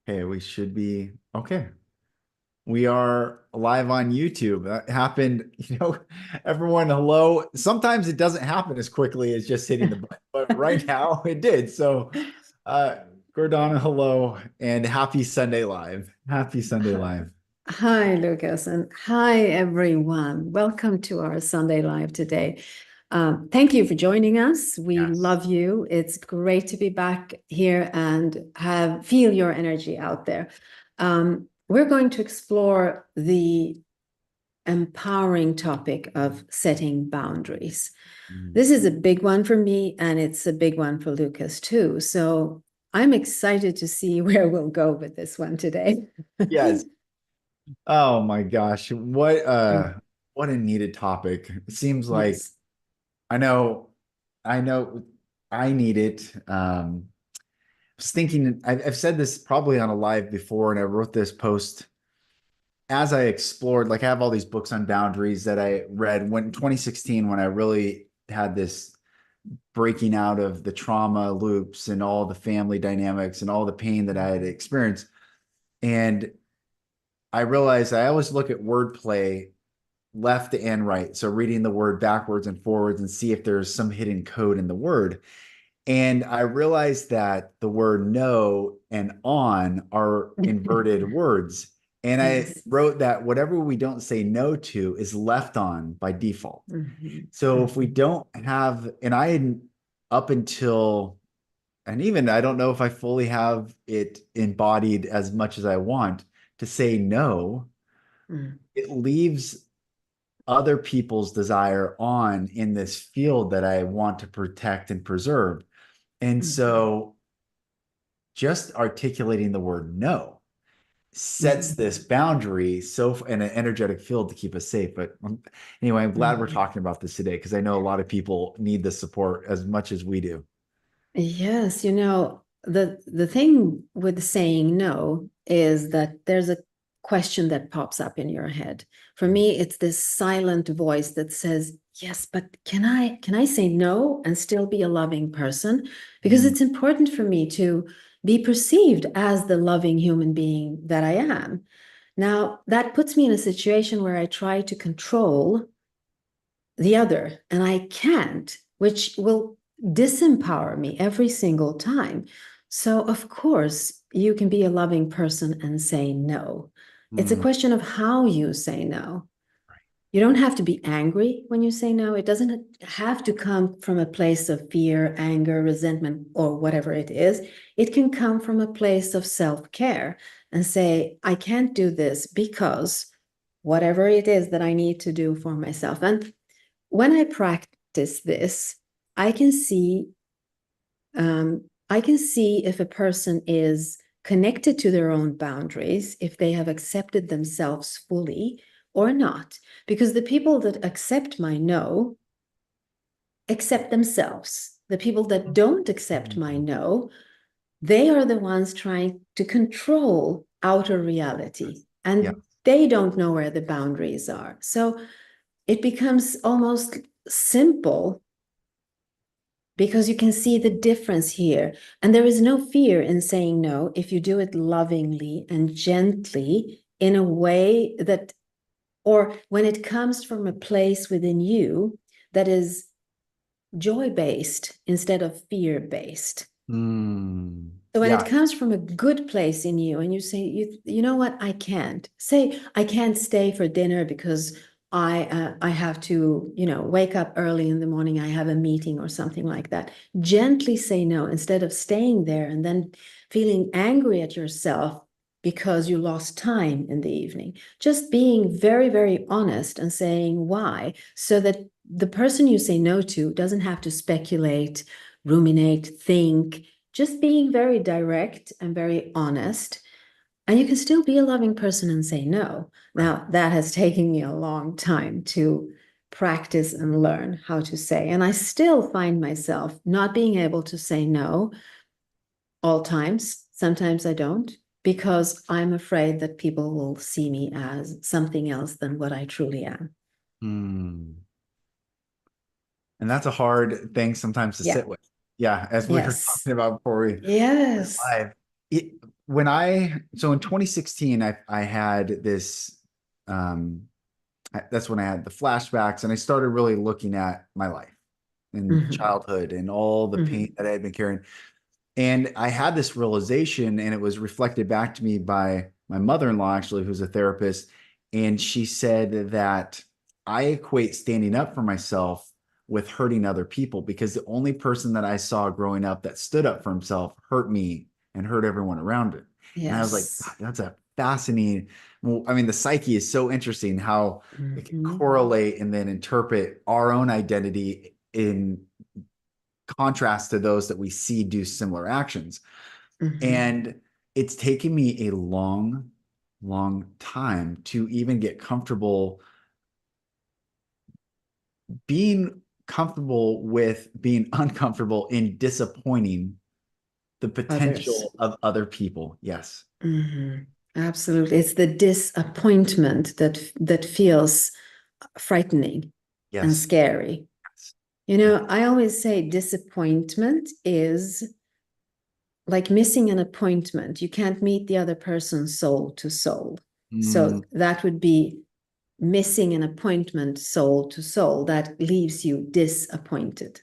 Okay, we should be okay. We are live on YouTube. That happened, everyone, hello. Sometimes it doesn't happen as quickly as just hitting the button, but right now it did. So, uh, Gordana, hello, and happy Sunday Live. Happy Sunday Live. Hi, Lucas, and hi, everyone. Welcome to our Sunday Live today. Thank you for joining us. We Yes. love you. It's great to be back here and feel your energy out there. We're going to explore the empowering topic of setting boundaries. Mm. This is a big one for me, and it's a big one for Lucas too. So I'm excited to see where we'll go with this one today. Yes. Oh my gosh. What a needed topic. It seems like Yes. I know, I know I need it. Was thinking, I've said this probably on a live before, and I wrote this post as I explored. Like, I have all these books on boundaries that I read when 2016, when I really had this breaking out of the trauma loops and all the family dynamics and all the pain that I had experienced. And I realized I always look at wordplay left and right. So reading the word backwards and forwards and see if there's some hidden code in the word. And I realized that the word no and on are inverted words. And I Yes. wrote that whatever we don't say no to is left on by default. Mhm. So if we Mhm. don't have, and I had up until, and even I don't know if I fully have it embodied as much as I want to say no, Mm. it leaves other people's desire on in this field that I want to protect and preserve. And Mhm. so just articulating the word no sets Mhm. this boundary so in an energetic field to keep us safe. But anyway, I'm glad we're Mhm. talking about this today because I know a lot of people need the support as much as we do. Yes, the thing with saying no is that there's a question that pops up in your head. For me, it's this silent voice that says, "Yes, but can I say no and still be a loving person? Because Mm, it's important for me to be perceived as the loving human being that I am." Now, that puts me in a situation where I try to control the other, and I can't, which will disempower me every single time. So, of course, you can be a loving person and say no. It's a mm, question of how you say no. You don't have to be angry when you say no. It doesn't have to come from a place of fear, anger, resentment, or whatever it is. It can come from a place of self care and say, I can't do this because whatever it is that I need to do for myself. And when I practice this, I can see I can see if a person is connected to their own boundaries, if they have accepted themselves fully or not. Because the people that accept my no accept themselves. The people that don't accept my mm. no, they are the ones trying to control outer reality. Yeah. And they don't know where the boundaries are. So it becomes almost simple because you can see the difference here. And there is no fear in saying no if you do it lovingly and gently in a way that, or when it comes from a place within you that is joy based instead of fear based. Mm. So when it Yeah. comes from a good place in you and you say, you know what, I can't say, I can't stay for dinner because I have to, wake up early in the morning. I have a meeting or something like that. Gently say no instead of staying there and then feeling angry at yourself because you lost time in the evening. Just being very, very honest and saying why, so that the person you say no to doesn't have to speculate, ruminate, think, just being very direct and very honest. And you can still be a loving person and say no. Right. Now, that has taken me a long time to practice and learn how to say. And I still find myself not being able to say no all times. Sometimes I don't because I'm afraid that people will see me as something else than what I truly am. Mm. And that's a hard thing sometimes to Yeah. sit with. Yeah, as we were Yes. talking about before we went Yes. live. so in 2016, I had this, um, that's when I had the flashbacks and I started really looking at my life and Mhm, childhood and all the pain mhm. that I had been carrying. And I had this realization, and it was reflected back to me by my mother-in-law, actually, who's a therapist. And she said that I equate standing up for myself with hurting other people because the only person that I saw growing up that stood up for himself hurt me and hurt everyone around it. And I was like, God, Yes. that's a fascinating. Well, I mean, the psyche is so interesting how it can Mhm, correlate and then interpret our own identity in contrast to those that we see do similar actions. mhm. And it's taken me a long, long time to even get comfortable being comfortable with being uncomfortable in disappointing the Others. potential of other people. Yes. Mhm. Absolutely. It's the disappointment that feels frightening and Yes. scary. Yes. You Yeah. know, I always say disappointment is like missing an appointment. You can't meet the other person soul to soul. Mm, So that would be missing an appointment soul to soul. That leaves you disappointed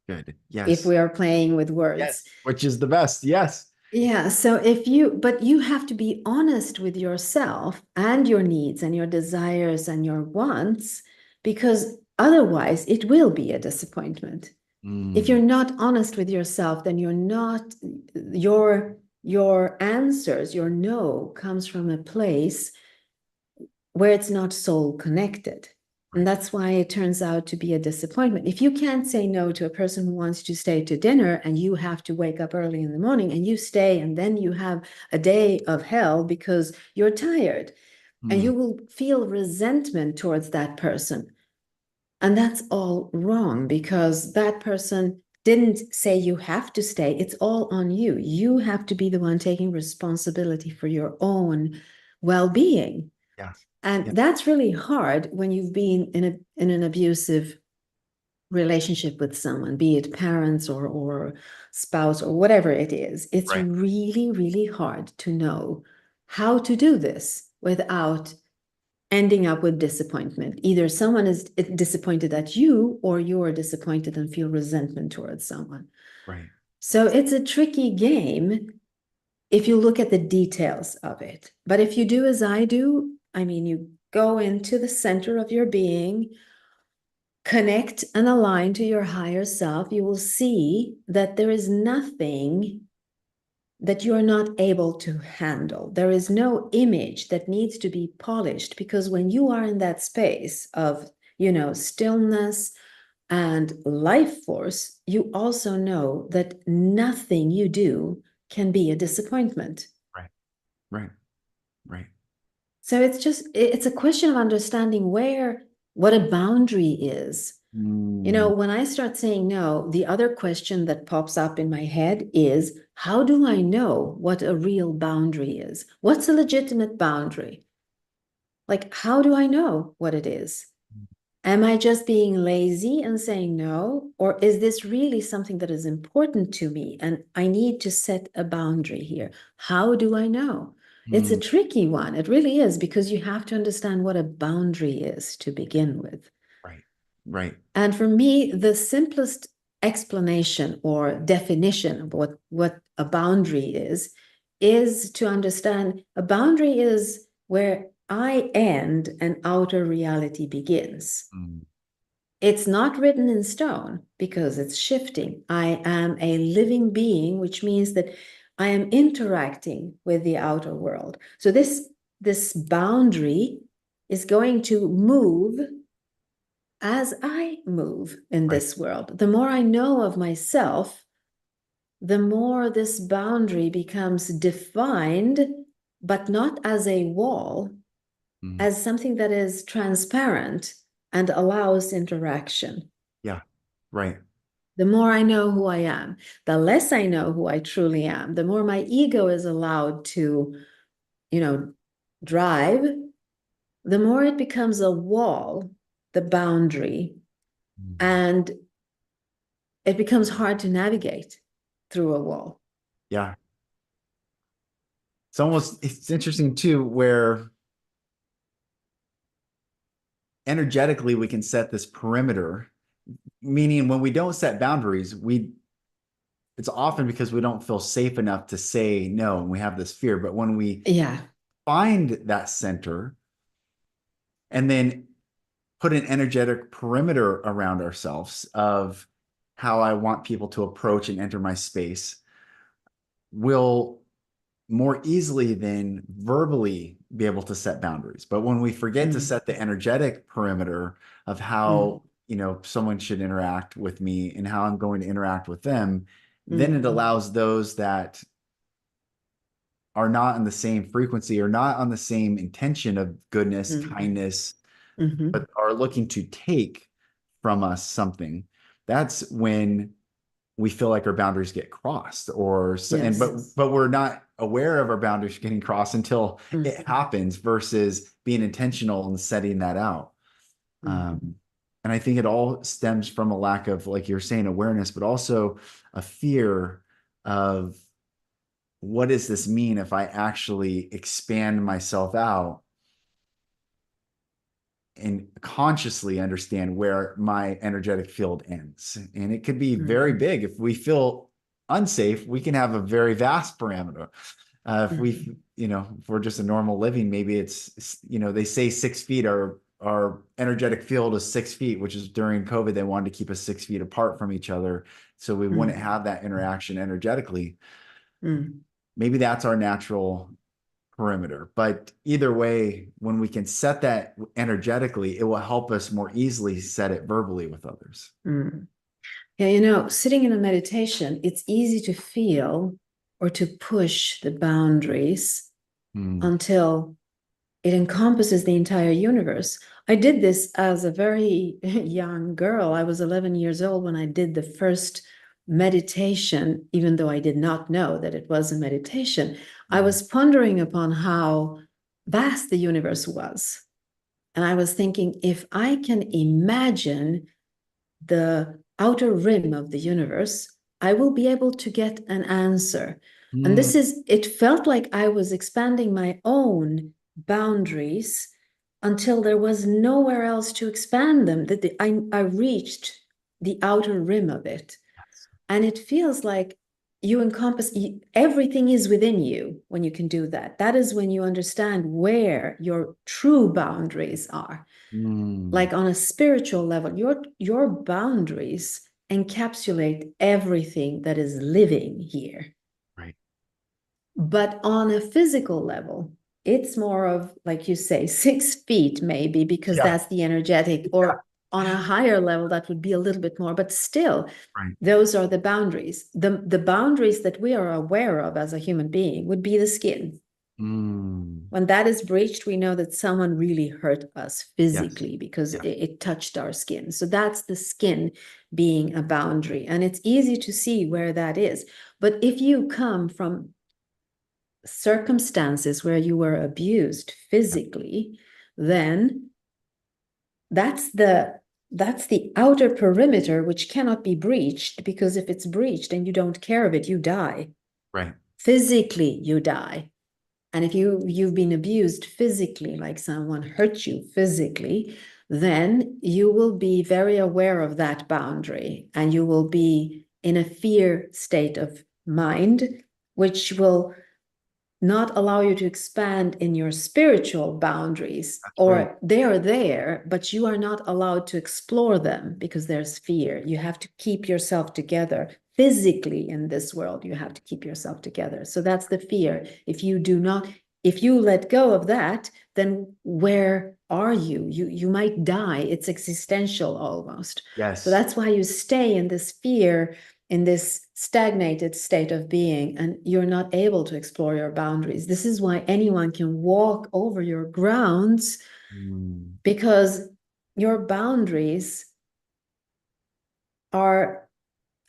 good. if Yes. we are playing with words. Yes. Which is the best. Yes. Yeah, so if you, but you have to be honest with yourself and your needs and your desires and your wants, because otherwise it will be a disappointment. If you're Mm, not honest with yourself, then you're not, your answers, your no comes from a place where it's not soul connected. And right. that's why it turns out to be a disappointment. If you can't say no to a person who wants to stay to dinner and you have to wake up early in the morning and you stay and then you have a day of hell because you're tired and Mm, you will feel resentment towards that person. And that's all wrong because that person didn't say you have to stay. It's all on you. You have to be the one taking responsibility for your own well being. yes. And Yes. that's really hard when you've been in an abusive relationship with someone, be it parents or spouse or whatever it is. It's Right. really, really hard to know how to do this without ending up with disappointment. Either someone is disappointed at you or you're disappointed and feel resentment towards someone. Right. So it's a tricky game if you look at the details of it. But if you do as I do, I mean, you go into the center of your being, connect and align to your higher self, you will see that there is nothing that you're not able to handle. There is no image that needs to be polished because when you are in that space of, stillness and life force, you also know that nothing you do can be a disappointment. Right. Right. Right. So it's a question of understanding what a boundary is. Mm, When I start saying no, the other question that pops up in my head is, how do I know what a real boundary is? What's a legitimate boundary? Like, how do I know what it is? Am I just being lazy and saying no? Or is this really something that is important to me? And I need to set a boundary here. How do I know? It's a mm, tricky one. It really is because you have to understand what a boundary is to begin with. right. Right. And for me, the simplest explanation or definition of what a boundary is to understand a boundary is where I end and outer reality begins. Mm, It's not written in stone because it's shifting. I am a living being, which means that I am interacting with the outer world. So this boundary is going to move as I move in right. this world. The more I know of myself, the more this boundary becomes defined, but not as a wall, Mm, as something that is transparent and allows interaction. yeah. Right. The more I know who I am, the less I know who I truly am, the more my ego is allowed to, you know, drive, the more it becomes a wall, the boundary, Mm, and it becomes hard to navigate through a wall. yeah. it's interesting too, where energetically we can set this perimeter, meaning when we don't set boundaries, it's often because we don't feel safe enough to say no and we have this fear. But when we Yeah. find that center and then put an energetic perimeter around ourselves of how I want people to approach and enter my space, we'll more easily than verbally be able to set boundaries. But when we forget to Mm, set the energetic perimeter of mm, how, someone should interact with me and how I'm going to interact with them, then it mm, allows those that are not on the same frequency or not on the same intention of goodness, mm, kindness, mm, but are looking to take from us something. That's when we feel like our boundaries get crossed or so, and yes. but we're not aware of our boundaries getting crossed until it Mm, happens versus being intentional and setting that out. mm, And I think it all stems from a lack of, like you're saying, awareness, but also a fear of what does this mean if I actually expand myself out and consciously understand where my energetic field ends. And it could be very mm, big. If we feel unsafe, we can have a very vast parameter. If mm, if we're just a normal living, maybe they say 6 feet, our energetic field is 6 feet, which is during COVID, they wanted to keep us 6 feet apart from each other. So we wouldn't mm, have that interaction energetically. mm, Maybe that's our natural perimeter. But either way, when we can set that energetically, it will help us more easily set it verbally with others. mm. Yeah, sitting in a meditation, it's easy to feel or to push the boundaries Mm, until it encompasses the entire universe. I did this as a very young girl. I was 11 years old when I did the first meditation, even though I did not know that it was a meditation. I mm, was pondering upon how vast the universe was. And I was thinking, if I can imagine the outer rim of the universe, I will be able to get an answer. And mm, it felt like I was expanding my own boundaries until there was nowhere else to expand them, that I reached the outer rim of it. And it feels like you encompass everything is within you when you can do that. That is when you understand where your true boundaries are, mm. like on a spiritual level, your boundaries encapsulate everything that is living here. Right. But on a physical level, it's more of, like you say, 6 feet maybe, because Yeah. that's the energetic, Yeah. or on a higher level, that would be a little bit more, but still, Right. those are the boundaries. The boundaries that we are aware of as a human being would be the skin. Mm. When that is breached, we know that someone really hurt us Yes. physically because Yeah. it touched our skin. So that's the skin being a boundary. And it's easy to see where that is. But if you come from circumstances where you were abused Yeah. physically, then that's the outer perimeter which cannot be breached, because if it's breached and you don't care of it, you die. Right. Physically, you die. And if you've been abused physically, like someone hurt you physically, then you will be very aware of that boundary, and you will be in a fear state of mind, which will not allow you to expand in your spiritual boundaries, That's right. or they are there, but you are not allowed to explore them because there's fear. You have to keep yourself together. Physically in this world, you have to keep yourself together. So that's the fear. If you let go of that, then where are you? You might die. It's existential almost. So Yes. that's why you stay in this fear, in this stagnated state of being, and you're not able to explore your boundaries. This is why anyone can walk over your grounds, Mm. because your boundaries are,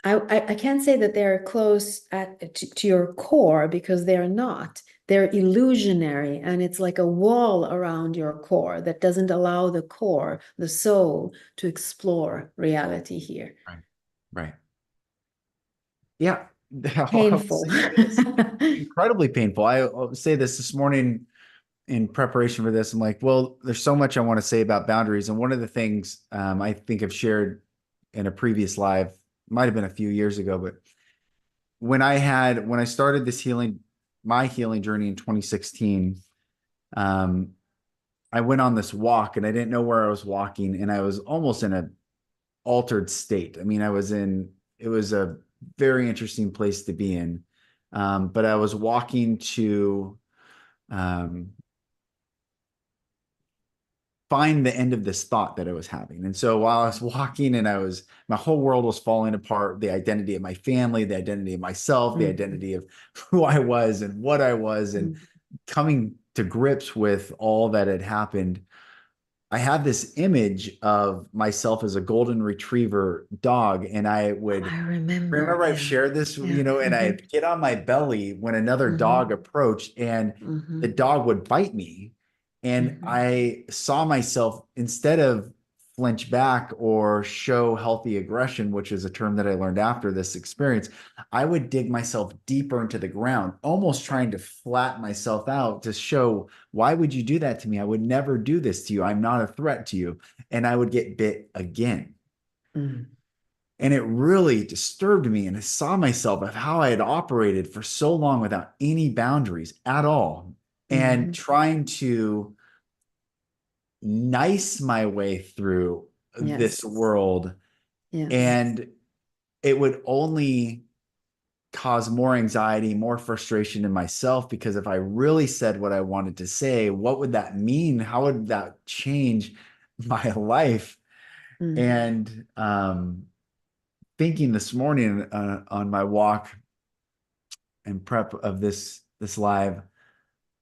I can't say that they're close to your core, because they're not. They're illusionary, and it's like a wall around your core that doesn't allow the core, the soul, to explore reality here. Right. Right. Yeah. I'll Painful. say this, incredibly painful. I'll say this morning in preparation for this. I'm like, well, there's so much I want to say about boundaries. And one of the things I think I've shared in a previous live, might have been a few years ago, but when I started my healing journey in 2016, um, I went on this walk and I didn't know where I was walking, and I was almost in an altered state. I mean, it was a very interesting place to be in. But I was walking to um, find the end of this thought that I was having. And so while I was walking and my whole world was falling apart, the identity of my family, the identity of myself, the Mhm. identity of who I was and what I was, and Mhm. coming to grips with all that had happened, I had this image of myself as a golden retriever dog. And I would I remember, remember I've yeah. shared this, Yeah. and Hmm. I'd get on my belly when another dog Hmm. approached, and the Hmm. dog would bite me. And Hmm. I saw myself, instead of flinch back or show healthy aggression, which is a term that I learned after this experience, I would dig myself deeper into the ground, almost trying to flatten myself out to show, why would you do that to me? I would never do this to you. I'm not a threat to you. And I would get bit again. Mm. And it really disturbed me. And I saw myself of how I had operated for so long without any boundaries at all, and Mhm. trying to nice my way through this Yes. world. Yes. And it would only cause more anxiety, more frustration in myself, because if I really said what I wanted to say, what would that mean? How would that change my life? Mm. And thinking this morning on my walk and prep of this live,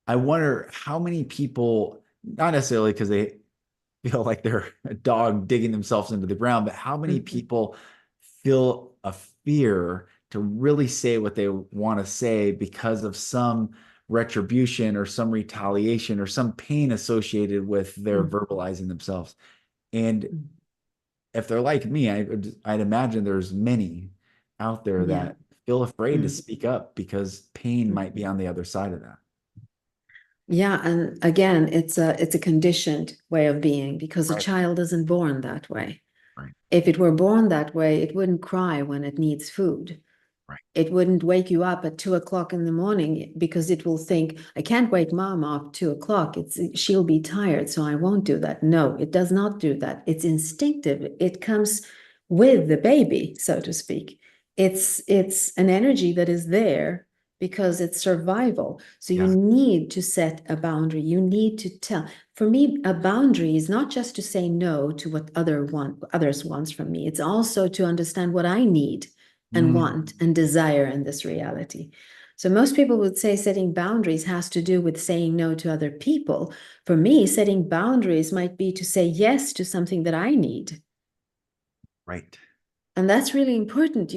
I wonder how many people, not necessarily because they feel like they're a dog digging themselves into the ground, but how many Mhm. people feel a fear to really say what they want to say because of some retribution or some retaliation or some pain associated with their Mm. verbalizing themselves. And Mm. if they're like me, I'd imagine there's many out there Yeah. that feel afraid to Mm. speak up because pain might be Mhm. on the other side of that. Yeah, and again, it's a conditioned way of being because a Right, child isn't born that way. right, If it were born that way, it wouldn't cry when it needs food. right. It wouldn't wake you up at 2 o'clock in the morning because it will think, I can't wake mom up 2 o'clock. She'll be tired, so I won't do that. No, it does not do that. It's instinctive. It comes with the baby, so to speak. It's an energy that is there because it's survival. So you Yeah. need to set a boundary. You need to tell. For me, a boundary is not just to say no to what others wants from me. It's also to understand what I need and Mm, want and desire in this reality. So most people would say setting boundaries has to do with saying no to other people. For me, setting boundaries might be to say yes to something that I need. right. And that's really important,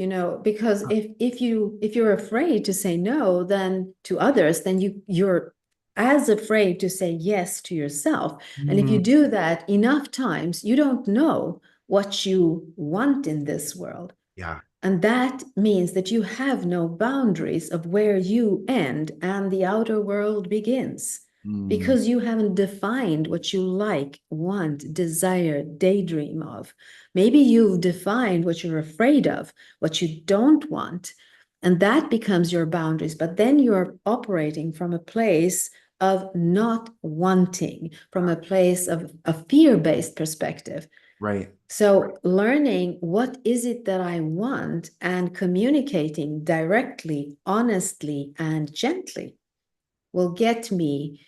because if you're afraid to say no then to others, then you're as afraid to say yes to yourself. And if you Mm, do that enough times, you don't know what you want in this world. yeah. And that means that you have no boundaries of where you end and the outer world begins Mm, because you haven't defined what you like, want, desire, daydream of. Maybe you've defined what you're afraid of, what you don't want, and that becomes your boundaries. But then you're operating from a place of not wanting, from a place of a fear-based perspective. right. Right. So learning what is it that I want and communicating directly, honestly, and gently will get me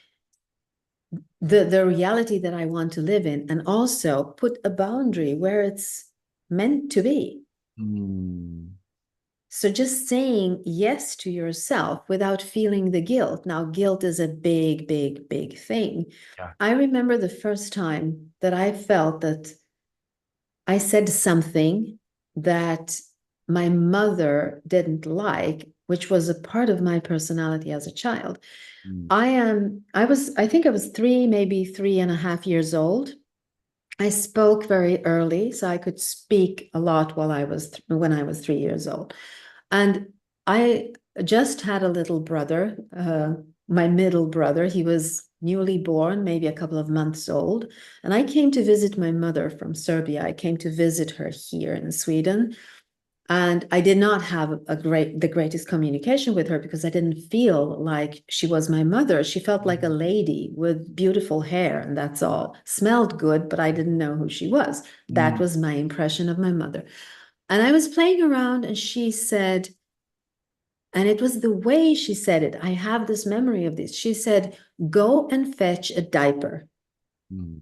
the reality that I want to live in, and also put a boundary where it's meant to be. Mm, So just saying yes to yourself without feeling the guilt. Now, guilt is a big, big, big thing. yeah. I remember the first time that I felt that I said something that my mother didn't like, which was a part of my personality as a child. Mm, I think I was three, maybe 3.5 years old. I spoke very early, so I could speak a lot when I was 3 years old. And I just had a little brother, my middle brother. He was newly born, maybe a couple of months old. And I came to visit my mother from Serbia. I came to visit her here in Sweden. And I did not have the greatest communication with her because I didn't feel like she was my mother. She felt like a lady with beautiful hair, and that's all. Smelled good, but I didn't know who she was. That Mm, was my impression of my mother. And I was playing around, and she said, and it was the way she said it. I have this memory of this. She said, "Go and fetch a diaper." mm.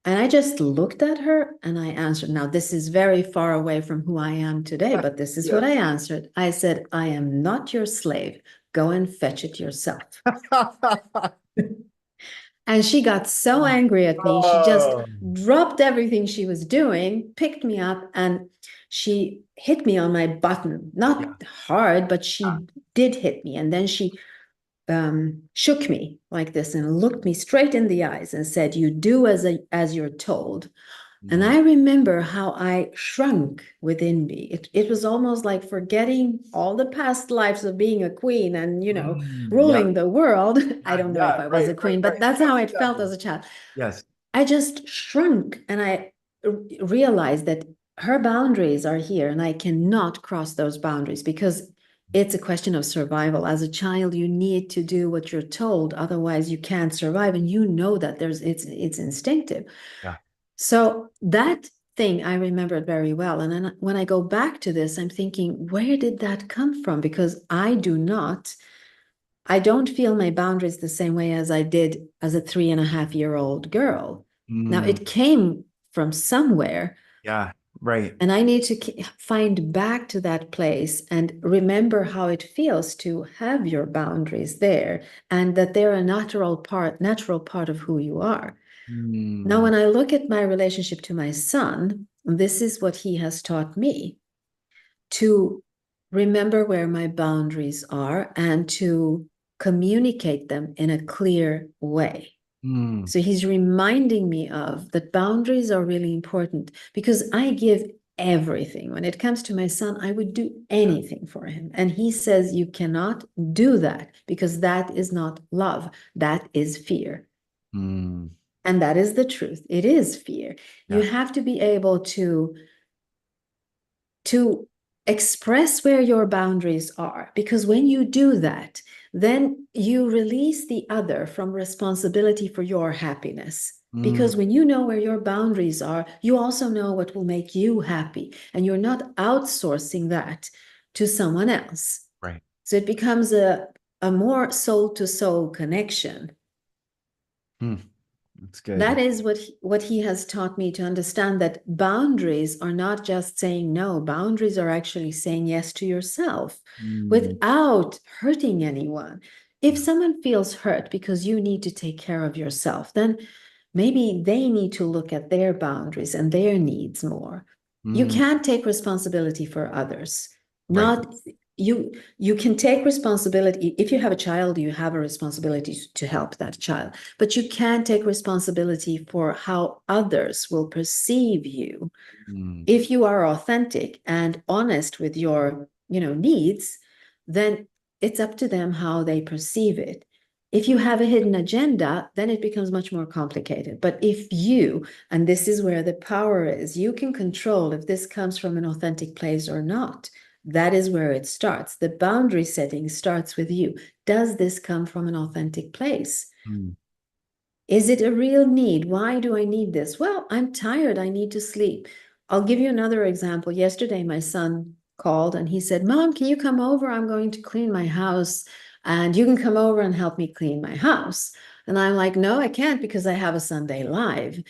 And I just looked at her and I answered. Now, this is very far away from who I am today, but this is what Yes. I answered. I said, "I am not your slave. Go and fetch it yourself." And she got so angry at me. She just Oh, dropped everything she was doing, picked me up, and she hit me on my button. yeah. Not hard, but she did hit me. And then she shook me like this and looked me straight in the eyes and said, "You do as you're told." And Mm, I remember how I shrunk within me. It was almost like forgetting all the past lives of being a queen and, yeah, ruling the world. I yeah, don't know if yeah, I was right, a right, queen, but right. that's Yes, how it felt exactly. as a child. Yes. I just shrunk and I realized that her boundaries are here and I cannot cross those boundaries because it's a question of survival. As a child, you need to do what you're told, otherwise you can't survive. And you know that it's instinctive. Yeah. So that thing I remembered very well. And then when I go back to this, I'm thinking, where did that come from? Because I don't feel my boundaries the same way as I did as a 3.5-year-old girl. Now Mm, it came from somewhere, yeah, right. and I need to find back to that place and remember how it feels to have your boundaries there and that they're a natural part of who you are. Now, Mm, when I look at my relationship to my son, this is what he has taught me to remember where my boundaries are and to communicate them in a clear way. mm, So he's reminding me of that boundaries are really important because I give everything. When it comes to my son, I would do anything for him. And he says, "You cannot do that because that is not love, that is fear." mm, And that is the truth. It is fear. You yeah. have to be able to express where your boundaries are, because when you do that, then you release the other from responsibility for your happiness. Mm, Because when you know where your boundaries are, you also know what will make you happy, and you're not outsourcing that to someone else. right. So it becomes a more soul to soul connection. Mm, that's That good. is what he has taught me, to understand that boundaries are not just saying no. Boundaries are actually saying yes to yourself Mm, without hurting anyone. If yeah. someone feels hurt because you need to take care of yourself, then maybe they need to look at their boundaries and their needs more. You Mm, can't take responsibility for others. right. Not you can take responsibility. If you have a child, you have a responsibility to help that child, but you can't take responsibility for how others will perceive you. Mm, If you are authentic and honest with your, needs, then it's up to them how they perceive it. If you have a hidden agenda, then it becomes much more complicated. But if you, and this is where the power is, you can control if this comes from an authentic place or not. That is where it starts. The boundary setting starts with you. Does this come from an authentic place? mm, Is it a real need? Why do I need this? Well, I'm tired. I need to sleep. I'll give you another example. Yesterday, my son called and he said, "Mom, can you come over? I'm going to clean my house and you can come over and help me clean my house." And I'm like, "No, I can't because I have a Sunday live."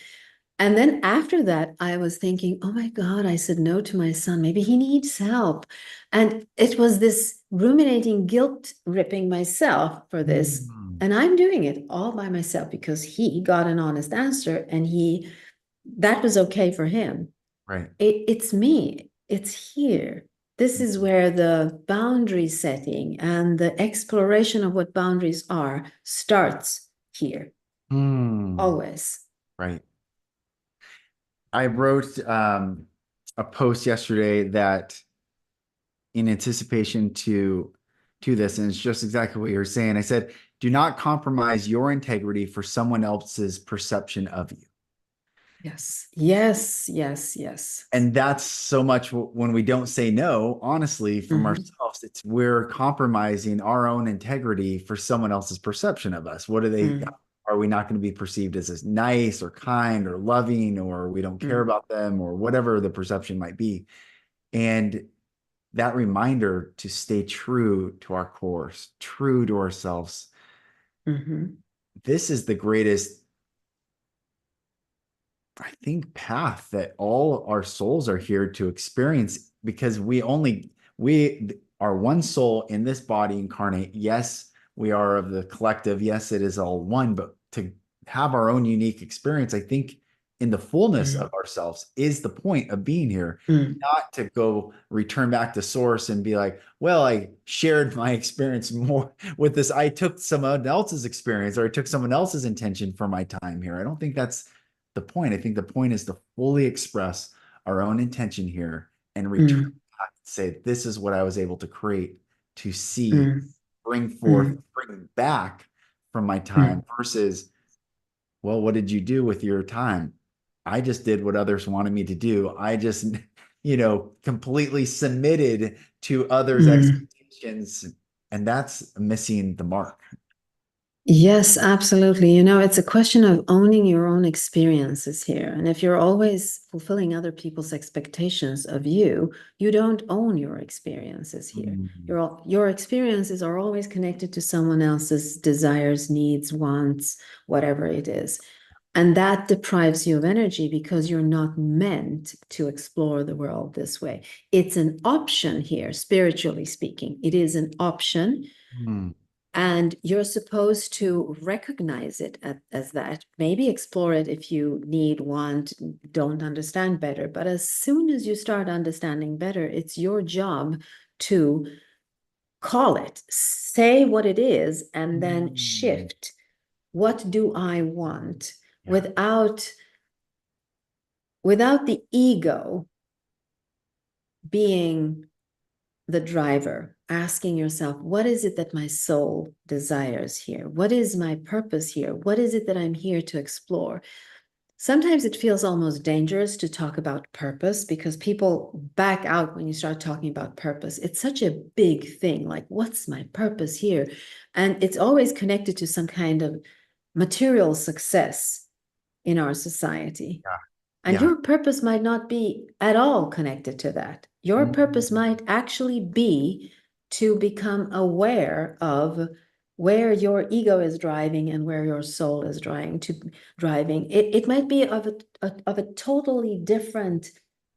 And then after that, I was thinking, oh my God, I said no to my son. Maybe he needs help. And it was this ruminating, guilt ripping myself for this. mm, And I'm doing it all by myself because he got an honest answer and that was okay for him. right. It's me, it's here. This is where the boundary setting and the exploration of what boundaries are starts here, Mm, always. right. I wrote a post yesterday that in anticipation to this, and it's just exactly what you're saying. I said, do not compromise your integrity for someone else's perception of you. Yes, yes, yes, yes. And that's so much when we don't say no, honestly, from Mhm. ourselves, it's we're compromising our own integrity for someone else's perception of us. What do they, Mm, are we not going to be perceived as nice or kind or loving, or we don't care mm, about them, or whatever the perception might be? And that reminder to stay true to our course, true to ourselves. mhm, This is the greatest, I think, path that all our souls are here to experience, because we are one soul in this body incarnate. Yes, we are of the collective. Yes, it is all one, but to have our own unique experience, I think, in the fullness mm, of ourselves is the point of being here. mm, Not to go return back to source and be like, well, I shared my experience more with this. I took someone else's experience, or I took someone else's intention for my time here. I don't think that's the point. I think the point is to fully express our own intention here and return mm, back and say, this is what I was able to create, to see, mm, bring forth, mm, bring back from my time, mm. versus, well, what did you do with your time? I just did what others wanted me to do. I just, completely submitted to others' Mm. expectations. And that's missing the mark. Yes, absolutely. It's a question of owning your own experiences here. And if you're always fulfilling other people's expectations of you, you don't own your experiences here. Mm, Your experiences are always connected to someone else's desires, needs, wants, whatever it is. And that deprives you of energy because you're not meant to explore the world this way. It's an option here, spiritually speaking. It is an option, mm, and you're supposed to recognize it as that. Maybe explore it if you need, want, don't understand better. But as soon as you start understanding better, it's your job to call it, say what it is, and then mm. shift. What do I want? Yeah. Without the ego being the driver, asking yourself, what is it that my soul desires here? What is my purpose here? What is it that I'm here to explore? Sometimes it feels almost dangerous to talk about purpose because people back out when you start talking about purpose. It's such a big thing. Like, what's my purpose here? And it's always connected to some kind of material success in our society. Yeah. And Yeah. your purpose might not be at all connected to that. Your purpose Mm, might actually be to become aware of where your ego is driving and where your soul is driving. It might be of a totally different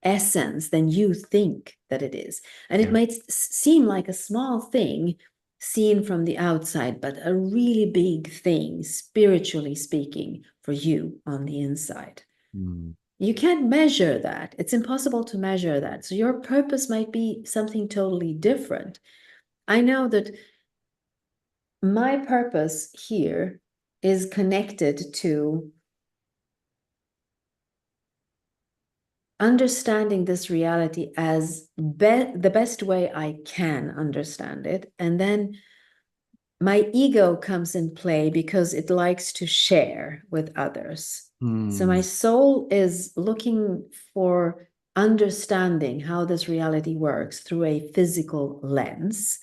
essence than you think that it is. And it yeah. might seem like a small thing seen from the outside, but a really big thing, spiritually speaking, for you on the inside. Mm, You can't measure that. It's impossible to measure that. So your purpose might be something totally different. I know that my purpose here is connected to understanding this reality as the best way I can understand it. And then my ego comes in play because it likes to share with others. So my mm, soul is looking for understanding how this reality works through a physical lens.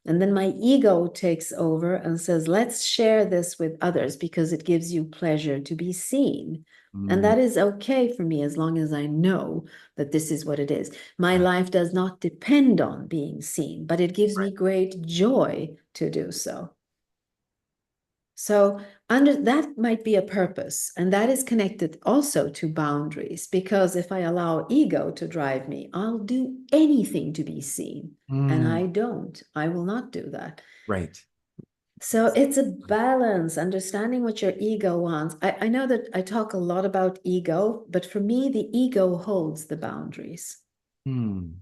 And then my ego takes over and says, let's share this with others because it gives you pleasure to be seen. And mm. that is okay for me as long as I know that this is what it is. My Yeah. life does not depend on being seen, but it gives Right. me great joy to do so. So under that might be a purpose, and that is connected also to boundaries, because if I allow ego to drive me, I'll do anything to be seen, and Mm, I don't. I will not do that. right. So it's a balance, understanding what your ego wants. I know that I talk a lot about ego, but for me, the ego holds the boundaries Mm,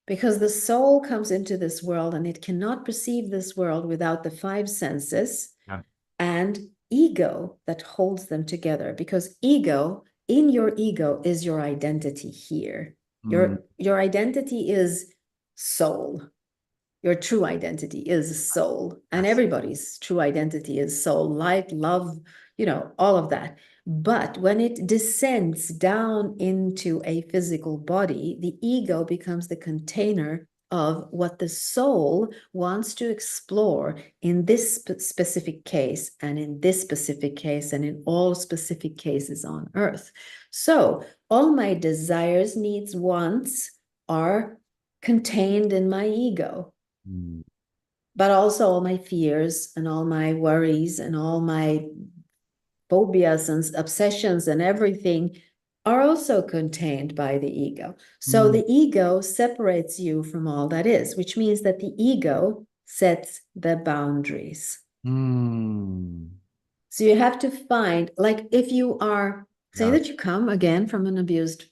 because the soul comes into this world and it cannot perceive this world without the five senses yeah. and ego that holds them together, because in your ego is your identity here. Mm, Your identity is soul. Your true identity is soul, and Yes. everybody's true identity is soul, light, love, all of that. But when it descends down into a physical body, the ego becomes the container of what the soul wants to explore in this specific case, and in this specific case, and in all specific cases on earth. So all my desires, needs, wants are contained in my ego, Mm. but also all my fears and all my worries and all my phobias and obsessions and everything are also contained by the ego. So Mm. the ego separates you from all that is, which means that the ego sets the boundaries. Mm. So you have to find, like, if you are, say Yeah. that you come again from an abused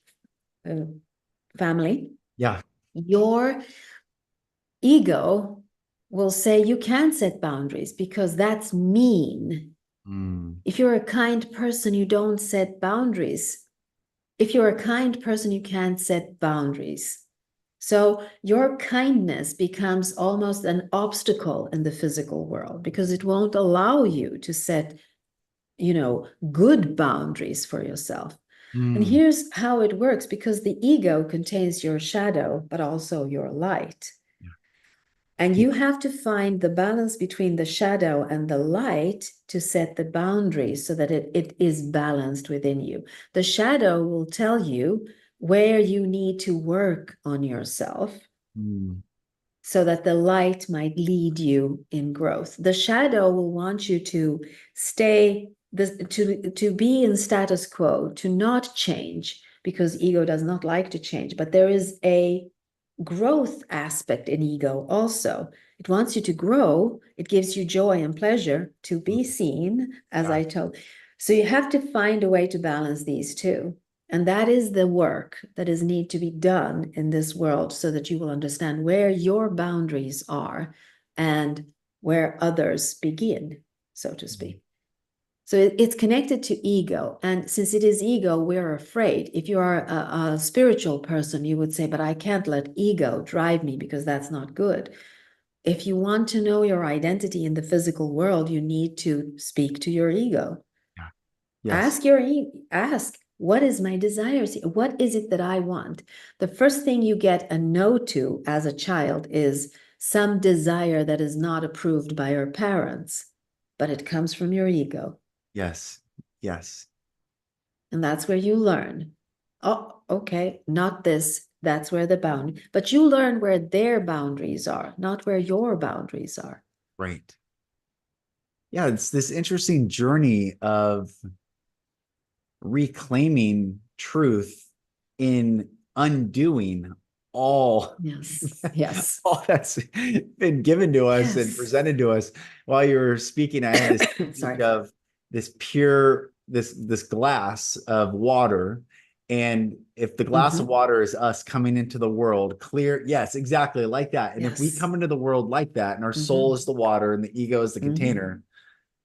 uh, family, Yeah. your ego will say you can't set boundaries because that's mean. Mm. If you're a kind person, you don't set boundaries. If you're a kind person, you can't set boundaries. So your kindness becomes almost an obstacle in the physical world because it won't allow you to set, good boundaries for yourself. And Mm. here's how it works, because the ego contains your shadow, but also your light. Yeah. And Pe- you have to find the balance between the shadow and the light to set the boundaries so that it is balanced within you. The shadow will tell you where you need to work on yourself Mm. so that the light might lead you in growth. The shadow will want you to stay, to be in status quo, to not change, because ego does not like to change. But there is a growth aspect in ego also. It wants you to grow. It gives you joy and pleasure to be seen, as Yeah. I told. So you have to find a way to balance these two. And that is the work that is need to be done in this world so that you will understand where your boundaries are and where others begin, so to Mm. speak. So it's connected to ego. And since it is ego, we're afraid. If you are a spiritual person, you would say, but I can't let ego drive me because that's not good. If you want to know your identity in the physical world, you need to speak to your ego. Yeah. Yes. Ask, what is my desires? What is it that I want? The first thing you get a no to as a child is some desire that is not approved by your parents, but it comes from your ego. Yes. Yes. And that's where you learn. Oh, okay, not this. That's where the boundary, but you learn where their boundaries are, not where your boundaries are. Right. Yeah, it's this interesting journey of reclaiming truth in undoing all Yes, yes, all that's been given to us and yes. presented to us. While you were speaking, I had this image Sorry. of this pure this glass of water, and if the glass of Mhm. water is us coming into the world clear, yes, exactly like that. And if we Yes. come into the world like that, and our soul Mhm. is the water and the ego is the Mhm. container,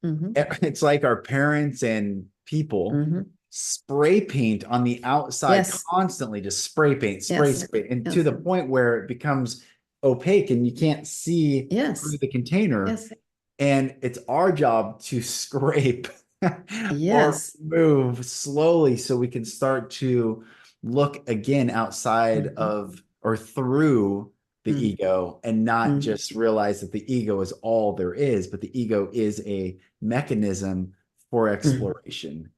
Mhm. it's like our parents and people Mhm. spray paint on the outside Yes. constantly, just spray paint, Yes. spray, and to Yes. the point where it becomes opaque and you can't see through Yes. the container. Yes. And it's our job to scrape or Yes. move slowly so we can start to look again outside Mhm. of or through the Mhm. ego and not Mhm. just realize that the ego is all there is, but the ego is a mechanism for Mhm. exploration.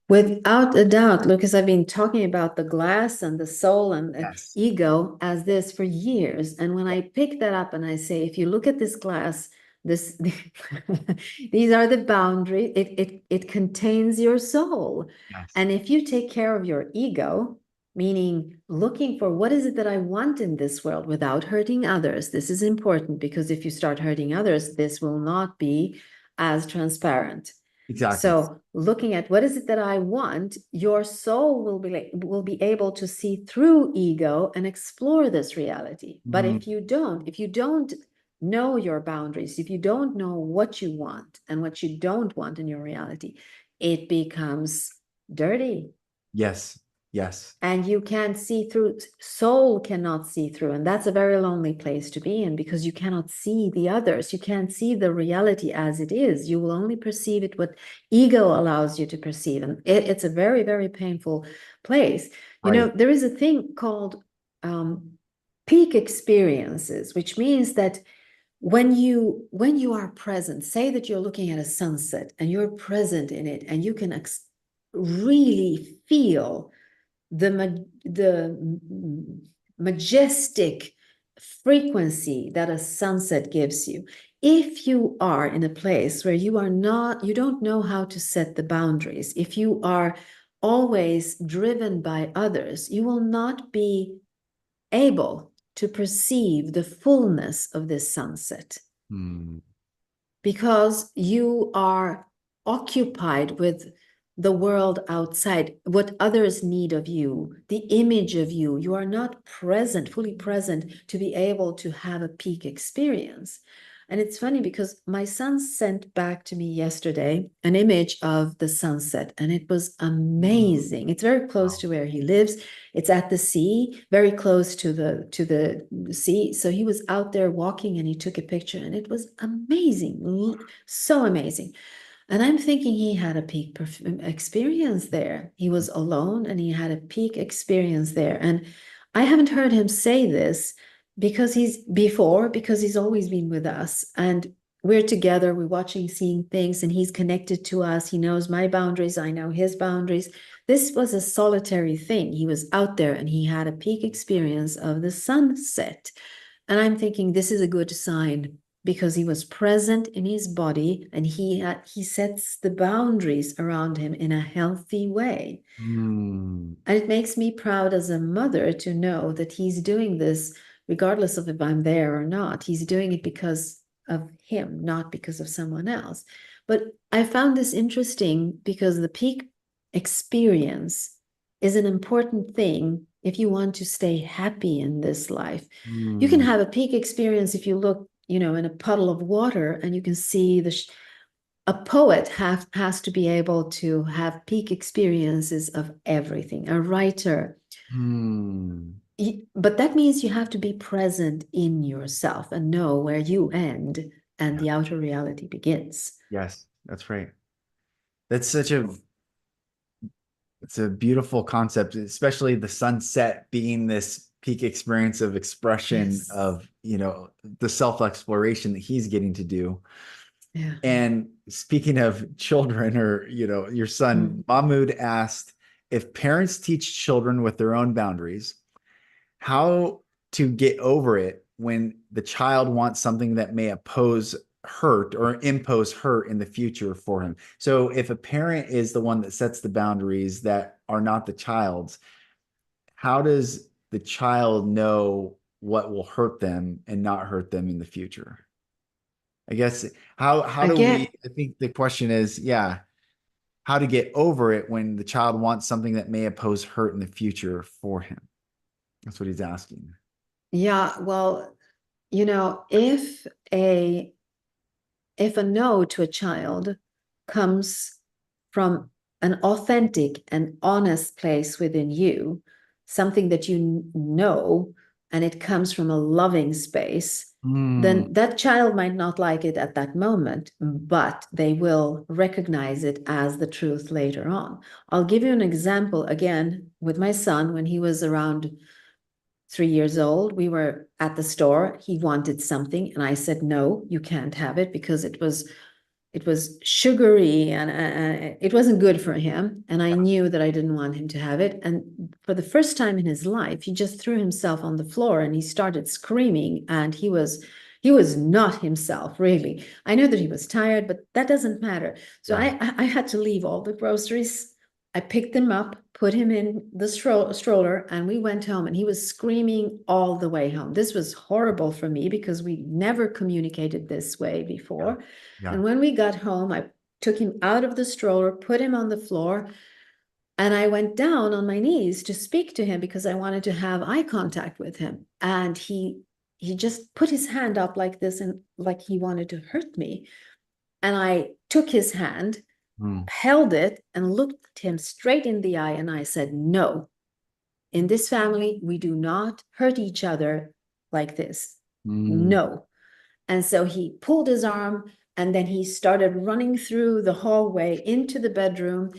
Without a doubt, Lucas, I've been talking about the glass and the soul and the Yes. ego as this for years. And when I pick that up and I say, if you look at this glass, this these are the boundaries. It contains your soul. Yes. And if you take care of your ego, meaning looking for what is it that I want in this world without hurting others, this is important because if you start hurting others, this will not be as transparent. Exactly. So looking at what is it that I want, your soul will be able to see through ego and explore this reality. But Mm. if you don't know your boundaries, if you don't know what you want and what you don't want in your reality, it becomes dirty. Yes. Yes. and you can't see through. Soul cannot see through, and that's a very lonely place to be in, because you cannot see the others. You can't see the reality as it is. You will only perceive it what ego allows you to perceive, and it's a very, very painful place. Right. There is a thing called peak experiences, which means that when you are present, say that you're looking at a sunset and you're present in it, and you can really feel the majestic frequency that a sunset gives you. If you are in a place where you don't know how to set the boundaries, if you are always driven by others, you will not be able to perceive the fullness of this sunset, Mm. because you are occupied with the world outside, what others need of you, the image of you. You are not present, fully present, to be able to have a peak experience. And it's funny because my son sent back to me yesterday an image of the sunset, and it was amazing. It's very close Wow. to where he lives. It's at the sea, very close to the sea. So he was out there walking and he took a picture, and it was amazing, so amazing. And I'm thinking he had a peak experience there. He was alone and he had a peak experience there. And I haven't heard him say this because he's always been with us. And we're together, we're watching, seeing things, and he's connected to us. He knows my boundaries, I know his boundaries. This was a solitary thing. He was out there and he had a peak experience of the sunset. And I'm thinking this is a good sign, because he was present in his body, and he sets the boundaries around him in a healthy way. Mm. And it makes me proud as a mother to know that he's doing this regardless of if I'm there or not. He's doing it because of him, not because of someone else. But I found this interesting because the peak experience is an important thing if you want to stay happy in this life. You can Mm. have a peak experience if you look, in a puddle of water, and you can see a poet has to be able to have peak experiences of everything. A writer, Mm. but that means you have to be present in yourself and know where you end and Yeah. the outer reality begins. Yes, that's right. That's such a it's a beautiful concept, especially the sunset being this peak experience of expression Yes. of, the self-exploration that he's getting to do. Yeah. And speaking of children, or, your son, Mm. Mahmoud asked if parents teach children with their own boundaries, how to get over it when the child wants something that may oppose hurt or impose hurt in the future for him. So if a parent is the one that sets the boundaries that are not the child's, how does the child know what will hurt them and not hurt them in the future? I guess how do we, Again, I think the question is, yeah, how to get over it when the child wants something that may oppose hurt in the future for him. That's what he's asking. yeah, well, if a no to a child comes from an authentic and honest place within you, something that you know, and it comes from a loving space, Mm. then that child might not like it at that moment, but they will recognize it as the truth later on. I'll give you an example again with my son when he was around 3 years old. We were at the store. He wanted something, and I said, "No, you can't have it," because it was sugary, and it wasn't good for him. And I knew that I didn't want him to have it. And for the first time in his life, he just threw himself on the floor and he started screaming. And he was not himself, really. I knew that he was tired, but that doesn't matter. So Yeah. I had to leave all the groceries. I picked him up, put him in the stroller, and we went home. And he was screaming all the way home. This was horrible for me because we never communicated this way Yeah. before. Yeah. And when we got home, I took him out of the stroller, put him on the floor, and I went down on my knees to speak to him because I wanted to have eye contact with him. And he just put his hand up like this, and like he wanted to hurt me. And I took his hand, Mm. held it, and looked him straight in the eye, and I said, "No." in this family, we do not hurt each other like this. Mm. No. And so he pulled his arm and then he started running through the hallway into the bedroom.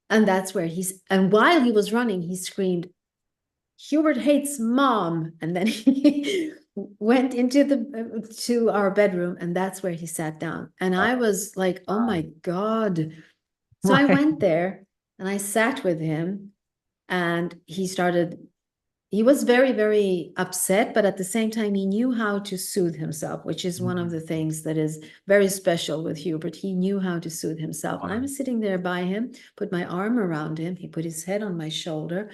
And that's where and while he was running, he screamed, Hubert hates mom. And then he went into to our bedroom, and that's where he sat down. And I Oh, was like, oh my wow. God. So I Right. went there and I sat with him, and he was very, very upset, but at the same time, he knew how to soothe himself, which is one of Mm. the things that is very special with Hubert. He knew how to soothe himself. And I Wow. was sitting there by him, put my arm around him. He put his head on my shoulder.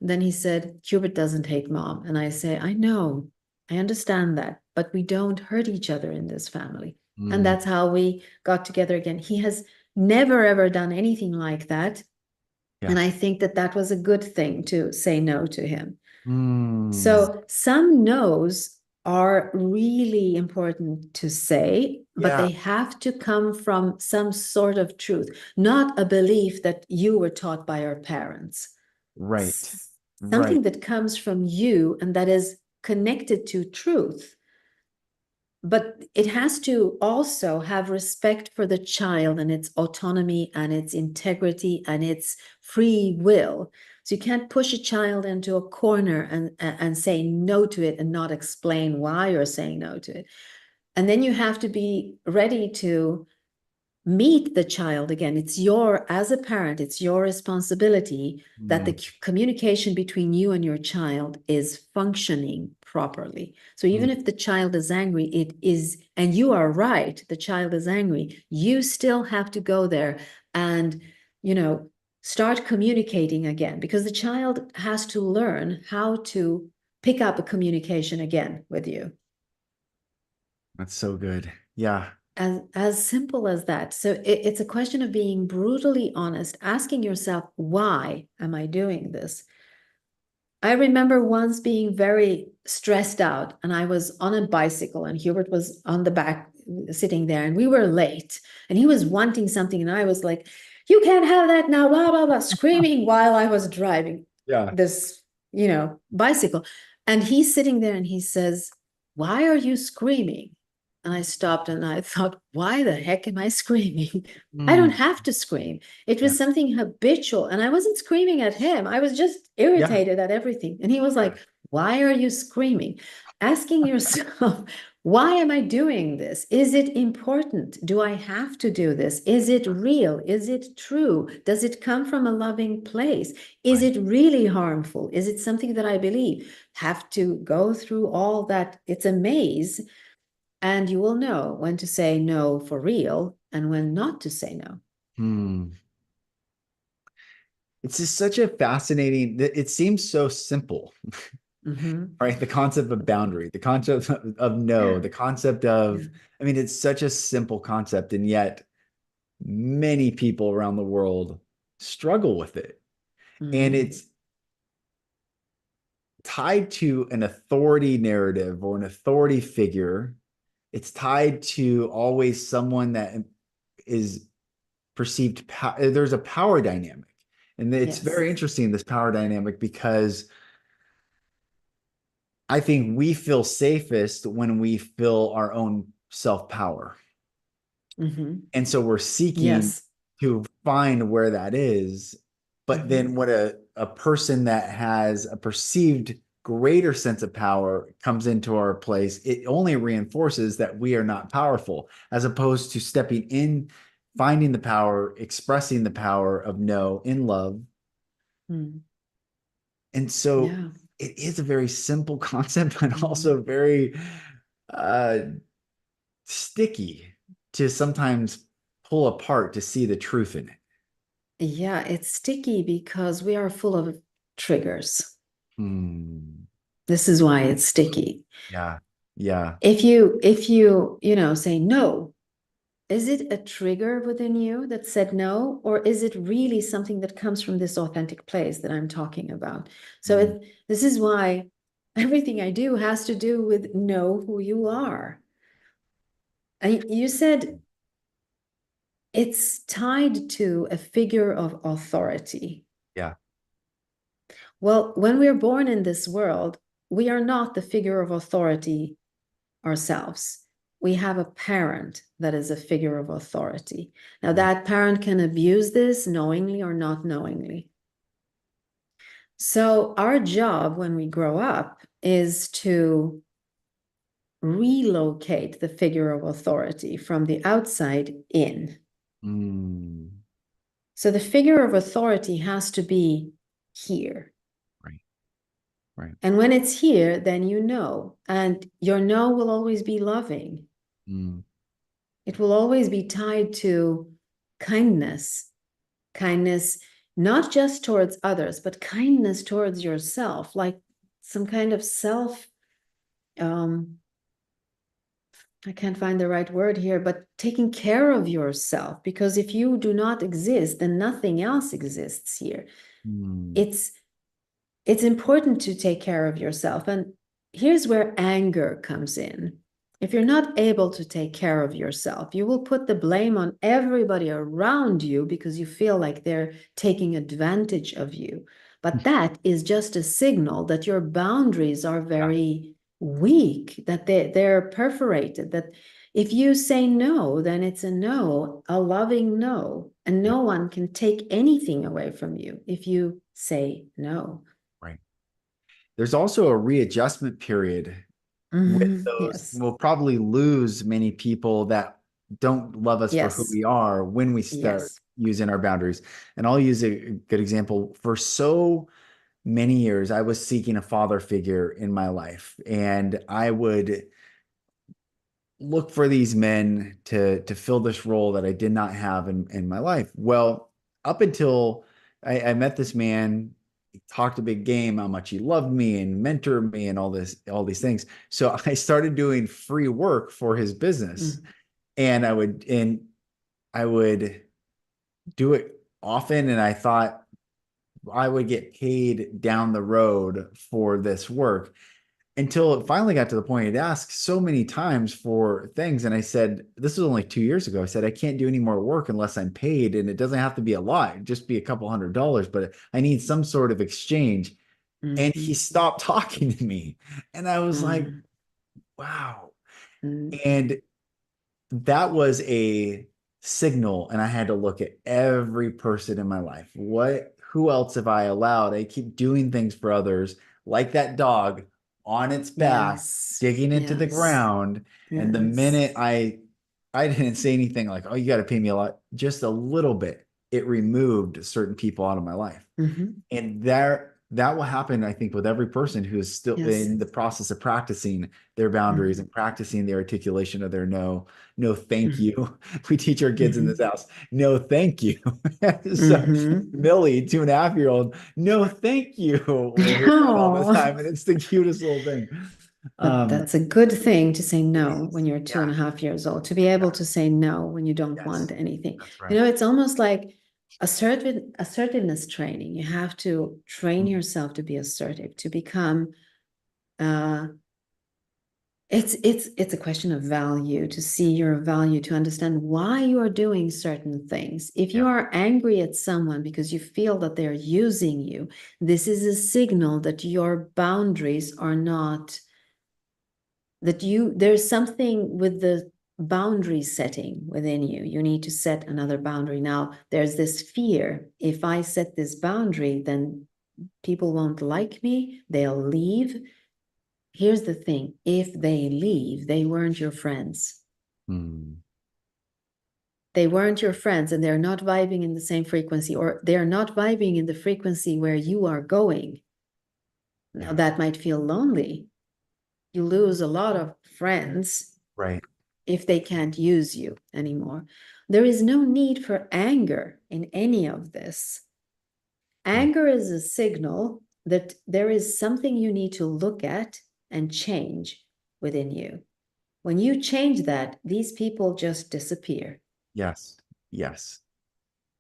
Then he said, Hubert doesn't hate mom. And I say, I know, I understand that, but we don't hurt each other in this family. And Mm. that's how we got together again. He has never, ever done anything like that. Yeah. And I think that that was a good thing to say no to him. Mm. So some no's are really important to say, but Yeah. they have to come from some sort of truth, not a belief that you were taught by your parents. Right. Right. Something that comes from you and that is connected to truth. But it has to also have respect for the child and its autonomy and its integrity and its free will. So you can't push a child into a corner and say no to it and not explain why you're saying no to it. And then you have to be ready to meet the child again. It's as a parent, it's your responsibility that the Mm. communication between you and your child is functioning properly. So Mm. even if the child is angry, it is, and you are right, the child is angry, you still have to go there and, start communicating again, because the child has to learn how to pick up a communication again with you. That's so good. Yeah. As simple as that. So it's a question of being brutally honest, asking yourself, why am I doing this? I remember once being very stressed out, and I was on a bicycle, and Hubert was on the back sitting there, and we were late, and he was wanting something, and I was like, you can't have that now, blah, blah, blah, screaming while I was driving Yeah. this, bicycle. And he's sitting there and he says, why are you screaming? And I stopped and I thought, why the heck am I screaming? I don't Mm. have to scream. It Yeah. was something habitual. And I wasn't screaming at him. I was just Yeah. irritated at everything. And he was Yeah. like, why are you screaming? Asking yourself, why am I doing this? Is it important? Do I have to do this? Is it real? Is it true? Does it come from a loving place? Is Right. it really harmful? Is it something that I believe? Have to go through all that. It's a maze, and you will know when to say no for real and when not to say no. Hmm. It's just such a fascinating, it seems so simple, Mm-hmm. right? The concept of boundary, the concept of no, Yeah. the concept Yeah. of, I mean, it's such a simple concept, and yet many people around the world struggle with it. And Mm. it's tied to an authority narrative or an authority figure. It's tied to always someone that is perceived there's a power dynamic. And it's Yes. very interesting, this power dynamic, because I think we feel safest when we feel our own self-power. Mm-hmm. And so we're seeking Yes. to find where that is. But Mm-hmm. then what a person that has a perceived greater sense of power comes into our place, it only reinforces that we are not powerful, as opposed to stepping in, finding the power, expressing the power of no in love. Mm. And so Yeah. it is a very simple concept, but Mm. also very uh, sticky to sometimes pull apart to see the truth in it. Yeah, it's sticky because we are full of triggers. Hmm. This is why it's sticky. Yeah. Yeah. If you say no, is it a trigger within you that said no, or is it really something that comes from this authentic place that I'm talking about? So Hmm. this is why everything I do has to do with know who you are. And you said it's tied to a figure of authority. Yeah. Well, when we're born in this world, we are not the figure of authority ourselves. We have a parent that is a figure of authority. Now, Right. that parent can abuse this knowingly or not knowingly. So, our job when we grow up is to relocate the figure of authority from the outside in. Mm, So, the figure of authority has to be here. right. Right. And when it's here, then you know, and your no will always be loving. Mm, It will always be tied to kindness, kindness, not just towards others, but kindness towards yourself, like some kind of self, um, I can't find the right word here, but taking care of yourself. Because if you do not exist, then nothing else exists here. mm, It's it's important to take care of yourself. And here's where anger comes in. If you're not able to take care of yourself, you will put the blame on everybody around you because you feel like they're taking advantage of you. But that is just a signal that your boundaries are yeah. very weak, that they're perforated, that if you say no, then it's a no, a loving no, and Yeah. no one can take anything away from you if you say no. Right. There's also a readjustment period with those. Yes. We'll probably lose many people that don't love us for who Yes. we are when we start Yes. using our boundaries. And I'll use a good example. For so many years, I was seeking a father figure in my life, and I would look for these men to fill this role that I did not have in my life. Well, up until I met this man, he talked a big game, how much he loved me and mentored me and all these things. So I started doing free work for his business. Mm. And I would do it often, and I thought I would get paid down the road for this work until it finally got to the point he'd asked so many times for things. And I said, this was only 2 years ago. I said, I can't do any more work unless I'm paid. And it doesn't have to be a lot, just be a couple $100s, but I need some sort of exchange. And he Mhm. stopped talking to me. And I was like, Mm. wow. Mm. And that was a signal. And I had to look at every person in my life. Who else have I allowed? I keep doing things for others, like that dog on its back, Yes. digging into the Yes. ground. And the Yes. minute I didn't say anything like, oh, you got to pay me a lot, just a little bit, it removed certain people out of my life. Mhm. And that will happen, I think, with every person who is still Yes. in the process of practicing their boundaries Mhm. and practicing the articulation of their no. No, thank Mhm. you. We teach our kids in this Mhm. house, no, thank you. So Mhm. Millie, 2.5-year-old, no, thank you. We'll hear that all the Oh, time, and it's the cutest little thing. but Um, that's a good thing to say it no when is. you're two Yeah, and a half years old, to be able yeah, to say no when you don't want yes, anything. that's You right. know, it's almost like assertiveness training. You have to train Mm, yourself to be assertive, to become uh it's a question of value, to see your value, to understand why you are doing certain things. If you yeah. are angry at someone because you feel that they're using you, this is a signal that your boundaries are not, that there's something with the boundary setting within you. You need to set another boundary. Now, there's this fear. If I set this boundary, then people won't like me, they'll leave. Here's the thing, if they leave, they weren't your friends. Mm, They weren't your friends and they're not vibing in the same frequency, or they're not vibing in the frequency where you are going. Now, yeah, that might feel lonely. You lose a lot of friends right. if they can't use you anymore. There is no need for anger in any of this. Mm, Anger is a signal that there is something you need to look at and change within you. When you change that, these people just disappear. yes, yes,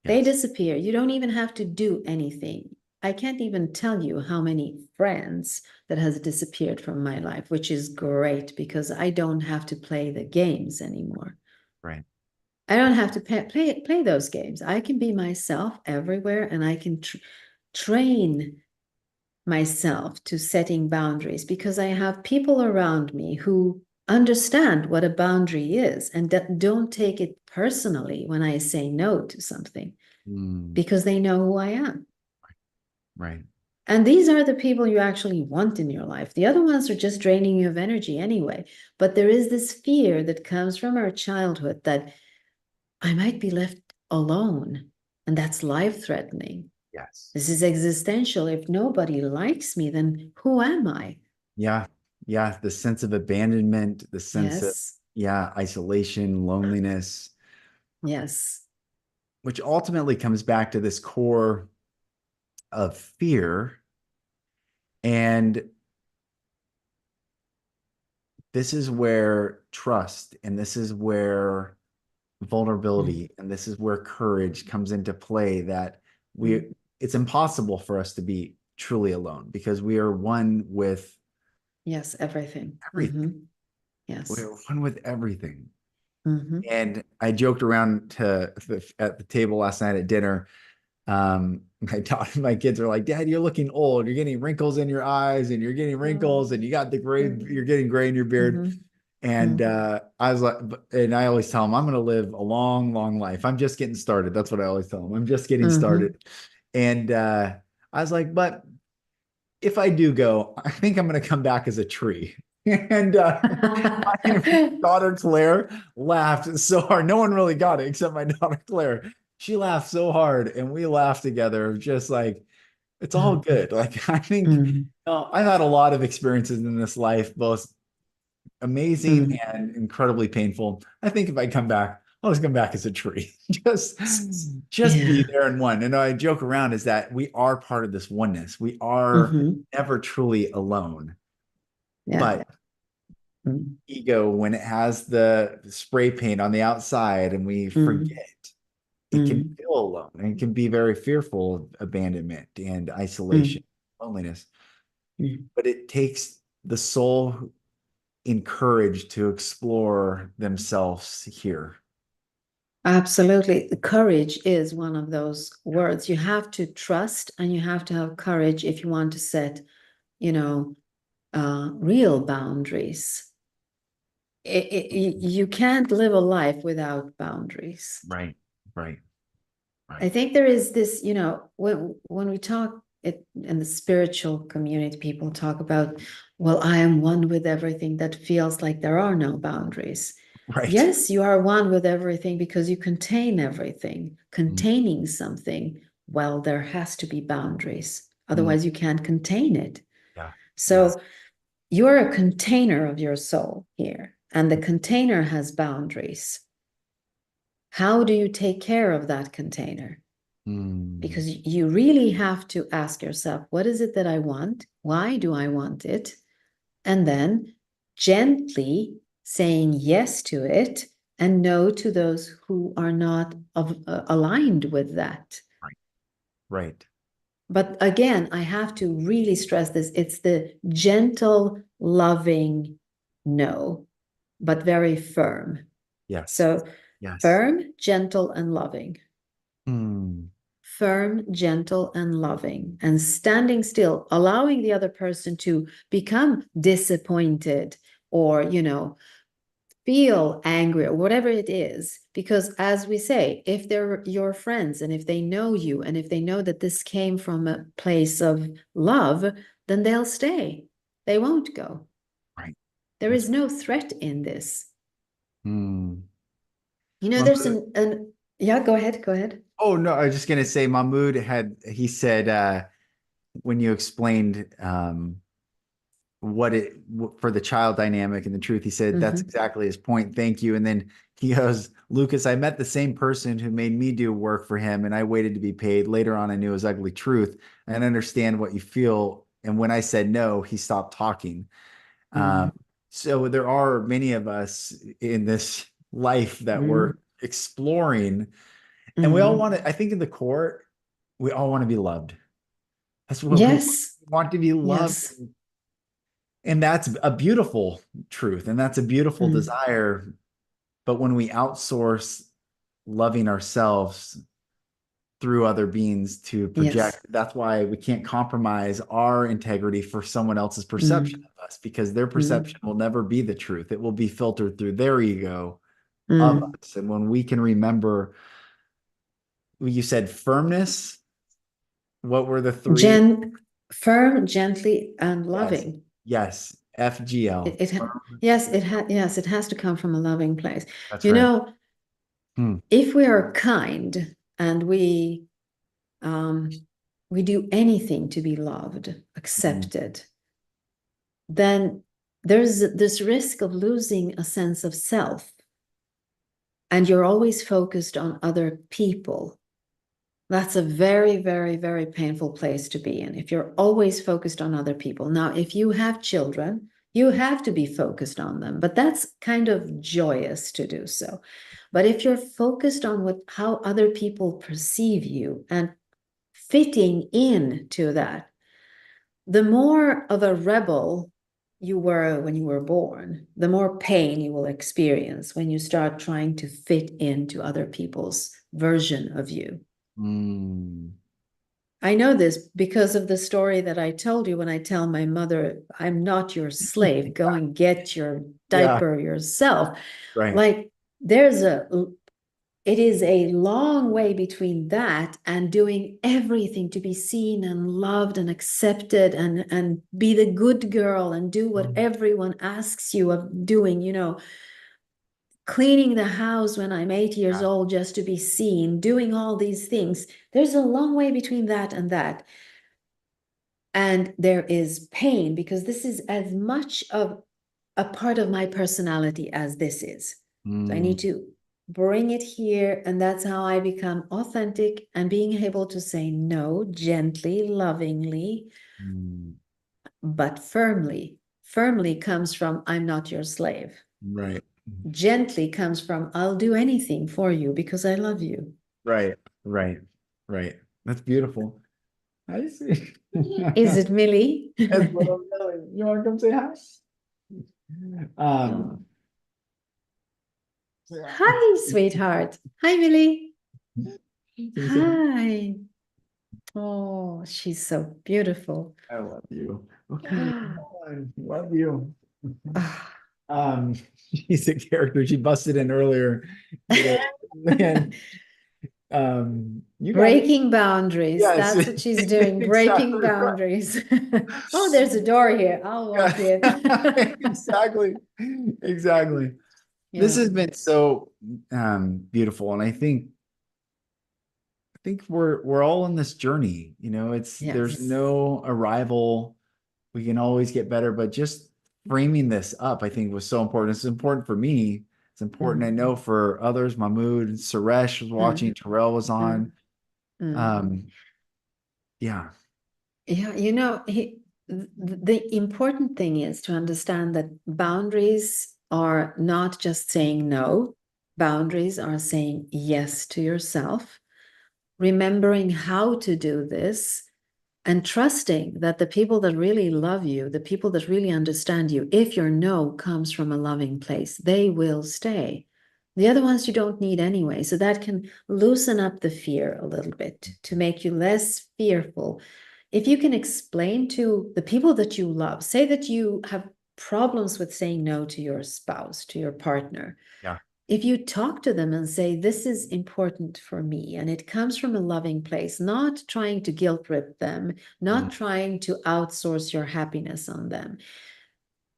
They yes, disappear. You don't even have to do anything. I can't even tell you how many friends that has disappeared from my life, which is great because I don't have to play the games anymore. right. I don't have to play those games. I can be myself everywhere and I can train myself to setting boundaries because I have people around me who understand what a boundary is and that don't take it personally when I say no to something Mm, because they know who I am. right. And these are the people you actually want in your life. The other ones are just draining you of energy anyway. But there is this fear that comes from our childhood that I might be left alone, and that's life-threatening. Yes. This is existential. If nobody likes me, then who am I? Yeah. Yeah. The sense of abandonment, the sense of, Yes. yeah, isolation, loneliness, Yes. which ultimately comes back to this core of fear. And this is where trust and this is where Mm, vulnerability and this is where courage comes into play that mm. it's impossible for us to be truly alone because we are one with Yes, everything. everything. We Yes. are one with everything. Hmm. And I joked around at the table last night at dinner. My kids are like, Dad, you're looking old. You're getting wrinkles in your eyes and you're getting wrinkles and you got the gray, you're getting gray in your beard. Hmm. And I was like, and I always tell them, I'm going to live a long, long life. I'm just getting started. That's what I always tell them. I'm just getting Hmm. started. And I was like, but if I do go, I think I'm going to come back as a tree. And my daughter Claire laughed so hard. No one really got it except my daughter Claire. She laughed so hard, and we laughed together, just like it's all good. Like I think I've had a lot of experiences in this life, both amazing Mm. and incredibly painful. I think if I come back, I'll just come back as a tree. just just be Yeah. there in one. And I joke around is that we are part of this oneness. We are Hmm. never truly alone. Yeah. But Mm. ego, when it has the spray paint on the outside and we Mm. forget, it can Mm. feel alone and it can be very fearful of abandonment and isolation, Mm. loneliness. Mm. But it takes the soul encouraged to explore themselves here. Absolutely. Courage is one of those words. You have to trust and you have to have courage if you want to set, you know, real boundaries. You can't live a life without boundaries. Right, right, I right, think there is this, when we talk it in the spiritual community, people talk about, well, I am one with everything. That feels like there are no boundaries. right. Yes, you are one with everything because you contain everything. Mm, Containing something, well, there has to be boundaries. mm, Otherwise, you can't contain it. yeah, yeah. So you're a container of your soul here, and the container has boundaries. How do you take care of that container? Mm, Because you really have to ask yourself, what is it that I want? Why do I want it? And then gently saying yes to it and no to those who are not aligned with that. right, right. But again, I have to really stress this. It's the gentle, loving no, but very firm. Yes, So yes. firm, gentle, and loving. Mm, Firm, gentle, and loving, and standing still, allowing the other person to become disappointed or, feel angry or whatever it is. Because as we say, if they're your friends and if they know you and if they know that this came from a place of love, then they'll stay. They won't go. right. There That's is no threat in this. mm. There's Mahmoud, yeah, go ahead, go ahead. oh no, I was just gonna say Mahmoud he said when you explained what it for the child dynamic and the truth, he said that's Mm-hmm. exactly his point. Thank you. And then he goes, Lucas, I met the same person who made me do work for him and I waited to be paid. Later on, I knew his ugly truth and understand what you feel. And when I said no, he stopped talking. Mm-hmm. So there are many of us in this life that we're exploring, and we all Mm-hmm. want to, I think in the core, we all want to be loved. That's what we Yes. want to be loved. Yes. And that's a beautiful truth. And that's a beautiful Mm. desire. But when we outsource loving ourselves, through other beings to Yes. project. That's why we can't compromise our integrity for someone else's perception Mm, of us, because their mm, perception will never be the truth. It will be filtered through their ego of mm. us. And when we can remember, you said firmness, what were the three? Firm, gently, and Yes. loving. Yes. FGL. Yes, it has to come from a loving place. That's You right. know, Hmm. if we are kind and um, we do anything to be loved, Hmm. accepted, then there's this risk of losing a sense of self. And you're always focused on other people. That's a very, very, very painful place to be in if you're always focused on other people. Now, if you have children, you have to be focused on them, but that's kind of joyous to do so. But if you're focused on how other people perceive you and fitting into that, the more of a rebel you were when you were born, the more pain you will experience when you start trying to fit into other people's version of you. Hmm. I know this because of the story that I told you when I tell my mother, I'm not your slave, go and get your Yeah. diaper yourself. Right. Like, it is a long way between that and doing everything to be seen and loved and accepted and be the good girl and do what Hmm. everyone asks you of doing, cleaning the house when I'm 8 years Yeah. old just to be seen, doing all these things. There's a long way between that and that. And there is pain because this is as much of a part of my personality as this is. So I Hmm. need to bring it here. And that's how I become authentic and being able to say no gently, lovingly, Hmm. but firmly. Firmly comes from, I'm not your slave. Right. Gently comes from, I'll do anything for you because I love you. Right. Right. Right. That's beautiful. I see. Is it, Millie? That's what I'm telling you. You want to come say hi? Um, Oh. say hi. Hi, sweetheart. Hi, Millie. Can you say hi? Hi. Oh, she's so beautiful. I love you. Okay, come on. Love you. Ah. Um, she's a character. She busted in earlier today. Man, you got it. Breaking boundaries. Yes, That's what she's doing, breaking exactly right. boundaries. Oh, there's a door here. I'll walk Yeah, in. exactly. Exactly. This Yeah. has been so beautiful. And I think we're all on this journey. There's Yes. no arrival. We can always get better, but just framing this up, I think, was so important. It's important for me. It's important, I Mm, know, for others. Mahmood, Suresh was watching, mm, Terrell was on. mm, mm. Um, yeah, Yeah, the important thing is to understand that boundaries are not just saying no. Boundaries are saying yes to yourself, remembering how to do this, and trusting that the people that really love you, the people that really understand you, if your no comes from a loving place, they will stay. The other ones you don't need anyway. So that can loosen up the fear a little bit to make you less fearful. If you can explain to the people that you love, say that you have problems with saying no to your spouse, to your partner, yeah. if you talk to them and say, this is important for me, and it comes from a loving place, not trying to guilt trip them, Mm, not trying to outsource your happiness on them,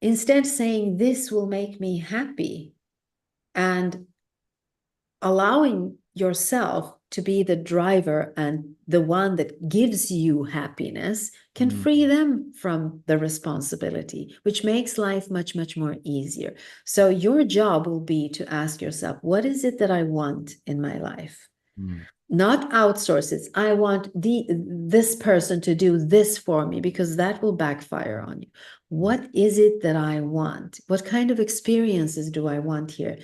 instead saying, this will make me happy, and allowing yourself to be the driver and the one that gives you happiness can mm, free them from the responsibility, which makes life much, much more easier. So your job will be to ask yourself, what is it that I want in my life? mm, Not outsource it. I want this person to do this for me because that will backfire on you. mm. What is it that I want? What kind of experiences do I want here?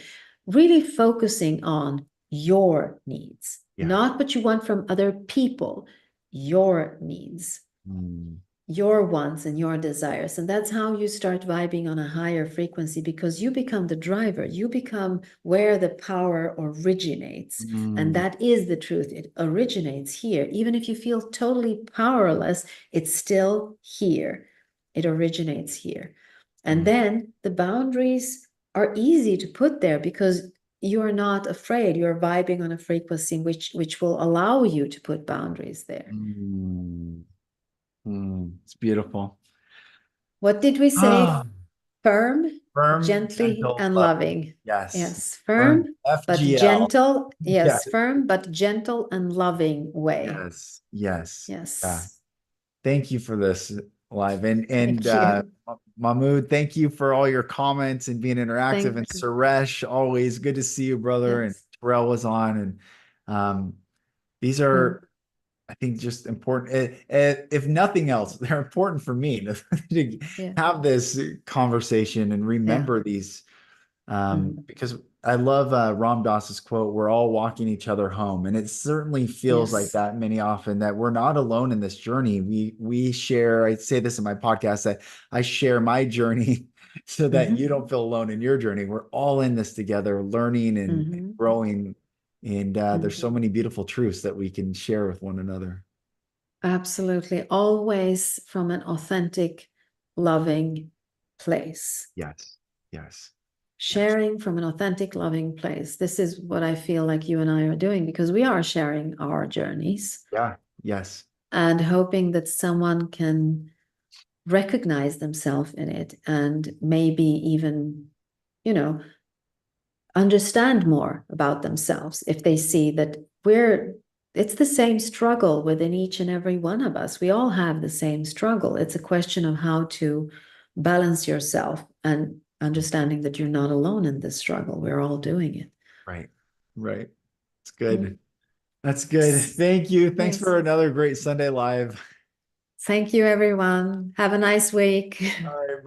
Really focusing on your needs, Yeah. not what you want from other people, your needs. Mm. your wants and your desires. And that's how you start vibing on a higher frequency, because you become the driver. You become where the power originates. And Mm, that is the truth. It originates here. Even if you feel totally powerless, it's still here. It originates here. And mm, then the boundaries are easy to put there because you're not afraid. You're vibing on a frequency which will allow you to put boundaries there. mm, it's beautiful. What did we say? Ah, Firm, firm, gently, gentle, and loving. loving. Yes. Yes, Firm, firm, but FGL. gentle. Yes. Yes, firm, but gentle and loving way. Yes. Yes. Yeah. Yes. Thank you for this live and Thank you. Mahmoud, thank you for all your comments and being interactive. And Thank you. Suresh, always good to see you, brother. And Yes. Terrell was on, and um, these Mm, are, I think, just important. If nothing else, they're important for me to yeah. have this conversation and Yeah. remember these. Mm, Because I love Ram Dass's quote, "We're all walking each other home," and it certainly feels like yes. that many often that we're not alone in this journey. We share. I say this in my podcast that I share my journey so that you Hmm. don't feel alone in your journey. We're all in this together, learning and Hmm. growing. And there's so Hmm. many beautiful truths that we can share with one another. Absolutely. Always from an authentic, loving place. Yes, yes, yes. Sharing from an authentic, loving place. This is what I feel like you and I are doing, because we are sharing our journeys Yeah, yes, and hoping that someone can recognize themselves in it and maybe even, you know, understand more about themselves if they see that it's the same struggle within each and every one of us. We all have the same struggle. It's a question of how to balance yourself and understanding that you're not alone in this struggle. We're all doing it. right, right. It's Mm. good. That's good. Thank you. Thanks Yes. for another great Sunday Live. Thank you, everyone. Have a nice week. All right.